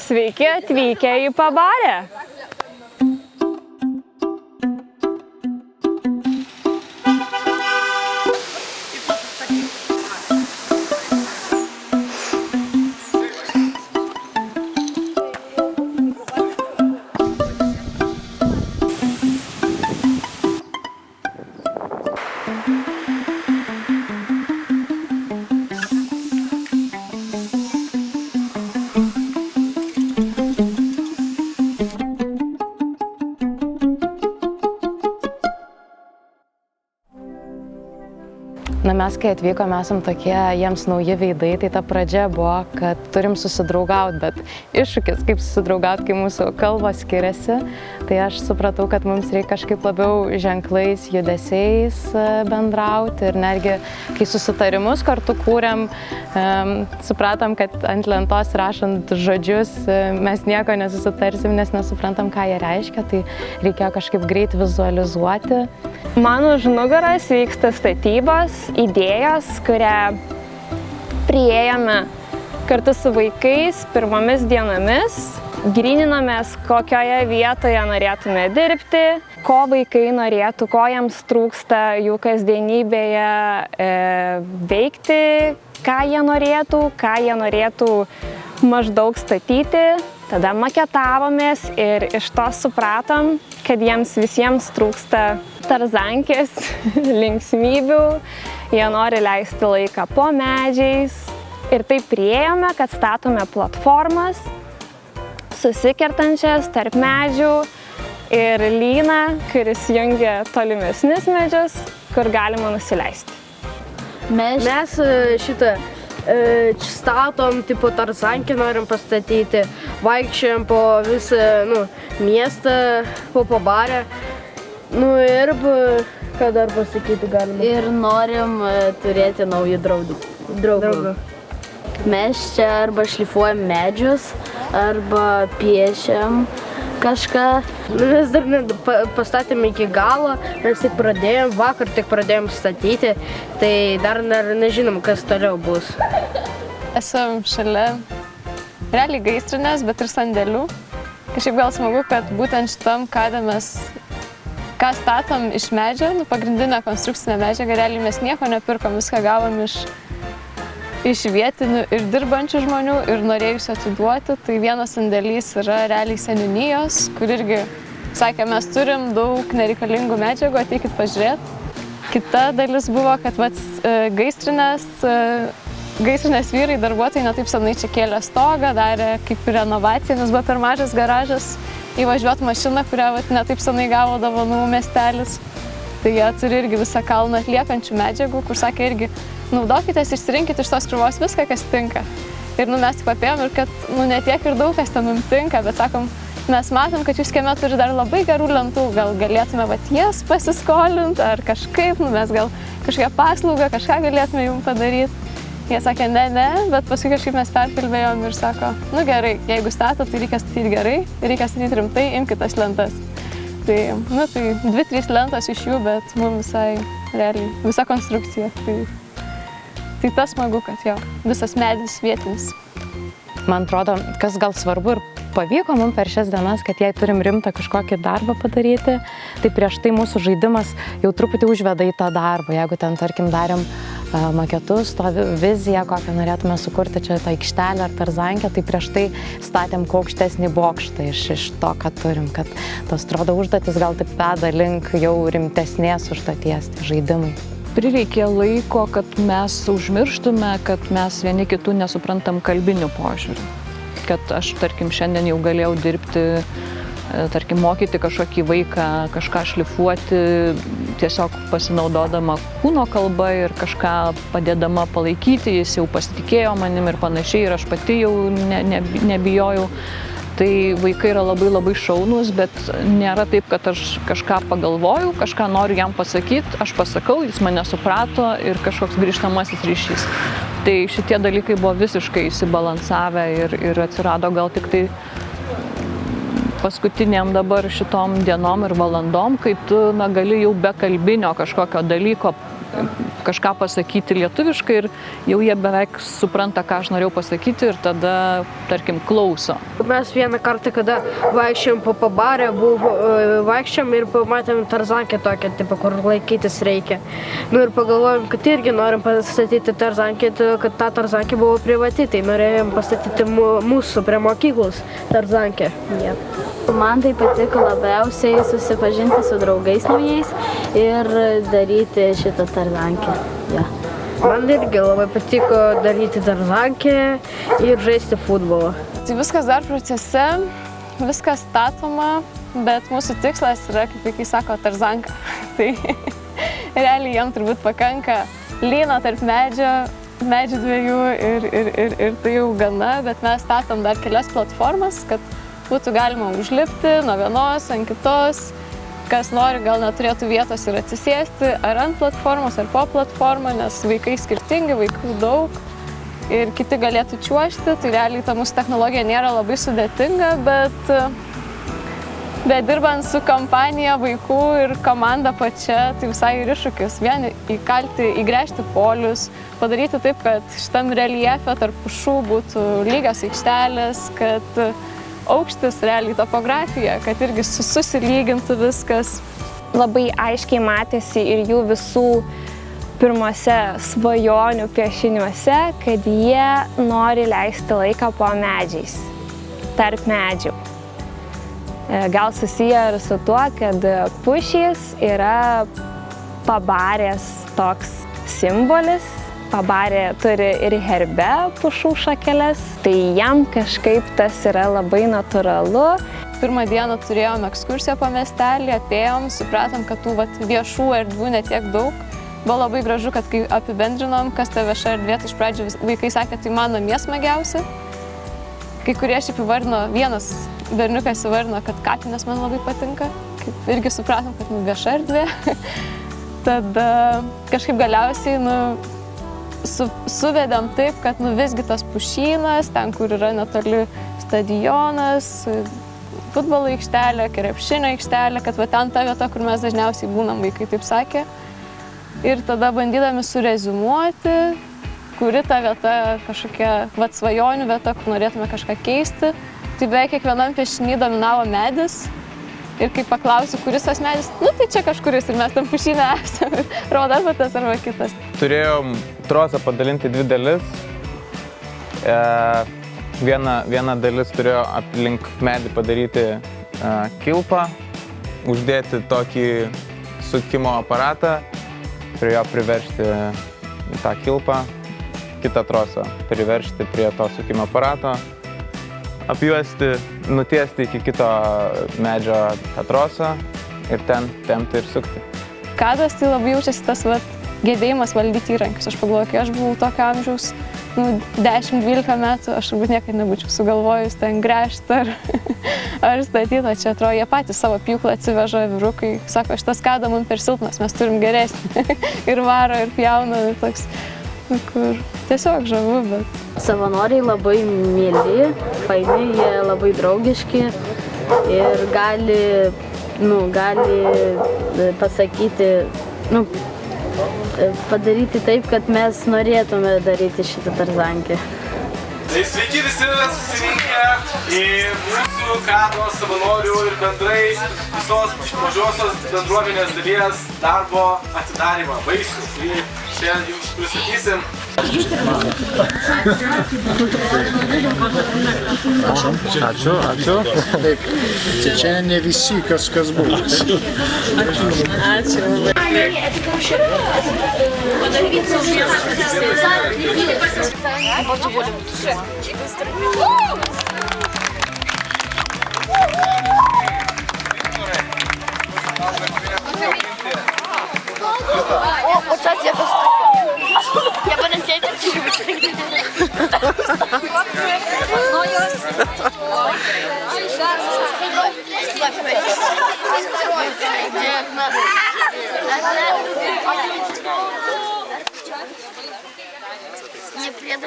Sveiki atvykę į Pabarę. Na, mes kai atvykom, esam tokie jiems nauji veidai, tai ta pradžia buvo, kad turim susidraugauti, bet iššūkis, kaip susidraugauti, kai mūsų kalbos skiriasi, tai aš supratau, kad mums reikia kažkaip labiau ženklais, judesiais bendrauti ir netgi, kai susitarimus kartu kūrėm, supratom, kad ant lentos rašant žodžius mes nieko nesusitarsim, nes nesuprantam, ką jie reiškia, tai reikėjo kažkaip greit vizualizuoti. Man už nugaras vyksta statybos, idėjos, kurią priėjome kartu su vaikais pirmomis dienomis. Gryninomės, kokioje vietoje norėtume dirbti, ko vaikai norėtų, ko jiems trūksta jų kasdienybėje veikti, ką jie norėtų maždaug statyti. Tada maketavomės ir iš to supratom, kad jiems visiems trūksta tarzankės, linksmybių, jie nori leisti laiką po medžiais. Ir taip priėjome, kad statome platformas, susikertančias tarp medžių ir lyną, kuris jungia tolimesnius medžius, kur galima nusileisti. Mes statom, tipo tarzankę norim pastatyti, vaikščiojam po visą miestą, po Pabarę. Ir ką dar pasakyti galima. Ir norim turėti naujų draugų. Mes čia arba šlifuojam medžius, arba piešiam kažką. Mes dar pastatėm iki galo, mes tik pradėjom, vakar tik pradėjom statyti, tai dar nežinom, kas toliau bus. Esam šalia realiai gaisrinės, bet ir sandėlių. Kažkaip gal smagu, kad būtent šitam kadre mes ką statom iš medžio, pagrindinę konstrukcinę medžiagą, realiai mes nieko nepirkom, viską gavom iš vietinių ir dirbančių žmonių ir norėjusių atiduoti. Tai vienas sandėlys yra realiai seniūnijos, kur irgi sakė, mes turim daug nereikalingų medžiagų, ateikit pažiūrėti. Kita dalis buvo, kad gaisrinės vyrai, darbuotojai netaip senai čia kėlė stogą, darė kaip renovaciją, nes buvo per mažas garažas įvažiuoti mašiną, kurią netaip senai gavo dovanų miestelis. Tai jie turi irgi visą kalną atliekančių medžiagų, kur sakė irgi, naudokitės, išsirinkit iš tos krūvos viską, kas tinka. Ir mes tik papėjom ir kad ne tiek ir daug kas ten tinka, bet sakom, mes matom, kad jūs kieme turi dar labai gerų lentų, gal galėtume jas pasiskolinti ar kažkaip, mes gal kažkokią paslaugą, kažką galėtume jums padaryti. Jie sakė, ne, bet paskui kažkaip mes perkalbėjom ir sako, gerai, jeigu stato, tai reikia statyti gerai, reikia statyti rimtai, imkit tas lentas. Tai 2-3 lentos iš jų, bet mums visai realiai, visa konstrukcija. Tai tas smagu, kad visas medis vietinis. Man atrodo, kas gal svarbu ir pavyko mums per šias dienas, kad jei turim rimtą kažkokį darbą padaryti, tai prieš tai mūsų žaidimas jau truputį užveda į tą darbą. Jeigu ten, tarkim, darėm maketus, to viziją, kokią norėtume sukurti čia tą aikštelę ar tarzankę, tai prieš tai statėm aukštesnį bokštą iš to, ką turim, kad tos atrodo užduotis gal taip veda link jau rimtesnės užduoties, tai žaidimai. Prireikė laiko, kad mes užmirštume, kad mes vieni kitų nesuprantam kalbinių požiūrių. Kad aš, tarkim, šiandien jau galėjau dirbti, tarkim, mokyti kažkokį vaiką, kažką šlifuoti, tiesiog pasinaudodama kūno kalba ir kažką padėdama palaikyti, jis jau pasitikėjo manim ir panašiai, ir aš pati jau nebijojau. Tai vaikai yra labai labai šaunūs, bet nėra taip, kad aš kažką pagalvoju, kažką noriu jam pasakyti, aš pasakau, jis mane suprato ir kažkoks grįžtamasis ryšys. Tai šitie dalykai buvo visiškai išsibalansavę ir atsirado gal tik tai paskutiniam dabar šitom dienom ir valandom, kai tu gali jau be kalbinio kažkokio dalyko kažką pasakyti lietuviškai ir jau jie beveik supranta, ką aš norėjau pasakyti ir tada, tarkim, klauso. Mes vieną kartą, kada vaikščiom po pabarę, vaikščiom ir pamatėm tarzankę tokią, tipo, kur laikytis reikia. Nu ir pagalvojom, kad irgi norim pastatyti tarzankę, kad ta tarzankė buvo privati, tai norėjom pastatyti mūsų prie mokyklos tarzankę. Yep. Man tai patiko labiausiai susipažinti su draugais naujais ir daryti šitą tarzankę. Yeah. Man irgi labai patiko daryti tarzankę ir žaisti futbolą. Tai viskas dar procese, viskas statoma, bet mūsų tikslas yra, kaip vaikai sako, tarzanka. Tai realiai jam turbūt pakanka lyno tarp medžių dviejų ir tai jau gana, bet mes statom dar kelias platformas, kad būtų galima užlipti nuo vienos ant kitos, kas nori, gal neturėtų vietos ir atsisėsti ar ant platformos, ar po platformą, nes vaikai skirtingi, vaikų daug ir kiti galėtų čiuožti, tai realiai ta mūsų technologija nėra labai sudėtinga, bet dirbant su kompanija vaikų ir komanda pačia, tai visai ir iššūkis. Vien įgręžti polius, padaryti taip, kad šitam reljefe tarp pušų būtų lygios aikštelės, kad aukštis, realiai topografija, kad irgi susilygintų viskas. Labai aiškiai matėsi ir jų visų pirmose svajonių piešiniuose, kad jie nori leisti laiką po medžiais, tarp medžių. Gal susiję ir su tuo, kad pušys yra pabarės toks simbolis. Pabarė turi ir herbe pušų šakeles, tai jam kažkaip tas yra labai natūralu. Pirmą dieną turėjom ekskursiją po miestelį, apėjom, supratom, kad tų viešų erdvių netiek daug. Buvo labai gražu, kad kai apibendrinom, kas ta vieša erdvė, tai iš pradžių vaikai sakė, tai man namie smagiausia. Kai kurie šiaip įvardino, vienas berniukas įvardino, kad kapinės man labai patinka. Kaip irgi supratom, kad vieša erdvė. Tada kažkaip galiausiai suvedėm taip, kad visgi tas pušynas, ten, kur yra netoli stadionas, futbolo aikštelė, krepšinio aikštelė, kad ten ta vieta, kur mes dažniausiai būnam, vaikai taip sakė. Ir tada bandydami sureziumuoti, kuri ta vieta kažkokia svajonių vieta, kur norėtume kažką keisti, tai beveik kiekvienam piešiny dominavo medis. Ir kai paklausiu, kuris tas medis, tai čia kažkuris ir mes tam pušyne esame, rodo arba tas arba kitas. Turėjom trosą padalinti dvi dalis. Viena dalis turėjo aplink medį padaryti kilpą, uždėti tokį sukimo aparatą, prie jo priveržti tą kilpą, kitą trosą priveržti prie to sukimo aparato, apjuosti, nutiesti iki kito medžio tą trosą ir ten tempti ir sukti. Kadas tai labai jaučiasi tas gebėjimas valdyti įrankius. Aš pagalvoju, kai aš buvau tokio amžiaus, 10-12 metų, aš turbūt niekada nebūčiau sugalvojus ten gręžti ar statyti. Čia atrodo, jie patys savo pjūklą atsiveža vyrukai. Sako, šitas kada mums per silpnas, mes turim geresnį. Ir varo, ir pjauna, ir toks, kur tiesiog žavu, bet... Savanoriai labai myli, faini, jie labai draugiški ir gali pasakyti, padaryti taip, kad mes norėtume daryti šitą tarzankę. Tai sveiki visi susirinkę į mūsų Kadros savanorių ir bendrai visos mažosios bendruomenės dalies darbo atidarymą, vaisių, kurį šiandien jums pristatysim. Ačiū. Taip, čia ne visi kažkas buvo. Ačiū. Я бы на сеть не предали.